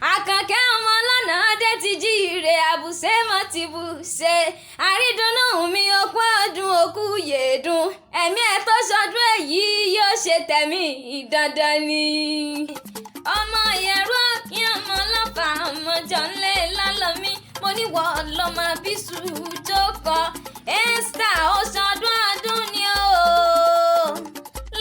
Àkànkẹ́ ọmọ ọlọ́nà dé ti jí ire àbùṣe mọ́ ti bùṣe. Àrídùnnú mi okú ọdún okú yèédún. Ẹ̀mí ẹ̀ tó ṣọdún èyí yóò ṣe tẹ̀mí dandan ni. Ọmọ ìyẹ̀rú ọ̀kín ọmọ ọlọ́fà ọmọ jọ̀ǹlé lálọ́mí. Mo ní wọ́n lọ́mọ bísú jókòó. Esther ó ṣọdún ọdún ni o.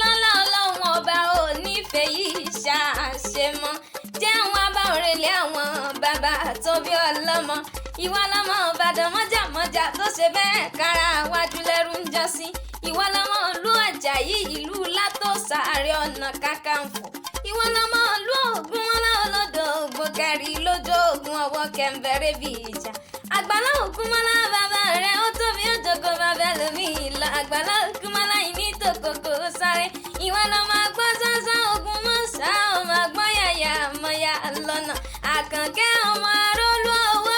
Lọ́lá ọlọ́run ọba ò nífẹ̀ẹ́ yìí ṣàṣemọ́. Jẹun abá òrèlé àwọn bàbá tó bí ọlọ́mọ. Ìwọ lọ́mọ Ìbàdàn mọ́jàmọ́jà tó ṣe bẹ́ẹ̀ kára wájú lẹ́rú ń jọ sí. Ìwọ lọ́mọ ìlú Àjàyí ìlú Látòsà Ààrẹ Ọ̀nà Kakanfò. Ìwọ lọ́mọ ìlú Ògúnmọ́lá olódò ògbókẹ́rì lójó ogun ọwọ́ kẹ̀mbẹ̀rẹ̀ bí ìjà. Àgbàlá Ògúnmọ́lá bàbá rẹ̀ ó tóbi ó jókòó bàbá lómi ìlọ. Àgbàlá Ògúnmọ́lá ìní tòkòkò sáré. Ìwọ lọ́mọ àgbọ̀ sásá ogun mọ́sá ọmọ àgbọ̀ yàyà mọ́yà lọ́nà. Àkànkẹ́ ọmọ arólú owó.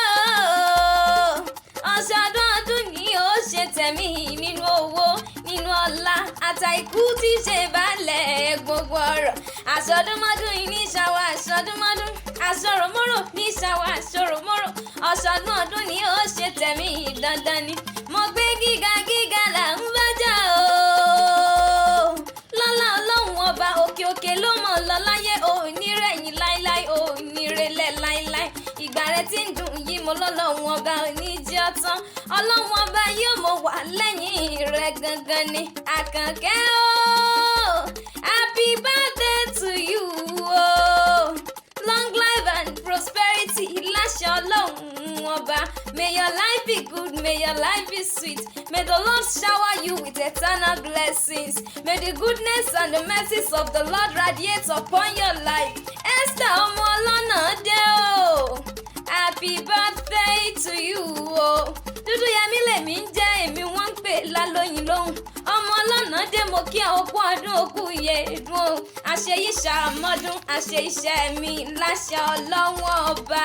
Ọ̀ṣọ́dún ọdún yìí ó ṣe tẹ̀mí nínú owó nínú ọlá àtàìkú tí ṣe balẹ̀ gbogbo ọ̀rọ̀. Àṣọdúnmọ́dún yìí ní ṣàwọ̀ àṣọdúnmọ́dún. Àṣọròmọ́rò ní ṣàwọ̀ àṣọròmọ́rò. Ọ̀ṣọ́dún ọdún ni ó ṣe tẹ̀mí dandan ni. Mo gbé gíga gíga là ń bájà o. Lọ́lá ọlọ́run ọba òkè òkè ló mọ̀ lọ láyé òní rẹ̀yìn láíláí òní relẹ̀ láíláí. Ìgbà rẹ̀ tí ń dùn yìí mo lọ́lọ́run ọba òní jẹ́ ọtán. Ọlọ́run ọba yóò mọ̀ wà lẹ́yìn rẹ̀ gangan ni. Àkànkẹ́ o, happy birthday to you o. Long life and prosperity láṣẹ ọlọ́run ọba. May your life be good, may your life be sweet. May the Lord shower you with eternal blessings. May the goodness and the mercies of the Lord radiate upon your life. Esther ọmọ ọlọ́nà dé o. Happy birthday to you o. Dúdúyẹmí lèmi ń jẹ́ èmi wọ́n ń pè lálóyìn lóhùn. Ọmọ ọlọ́nà dé mo kí okú ọdún okú yèédún o. Àṣeyí ṣàmọ́dún àṣe iṣẹ́ mi láṣẹ ọlọ́wọ́n ọba.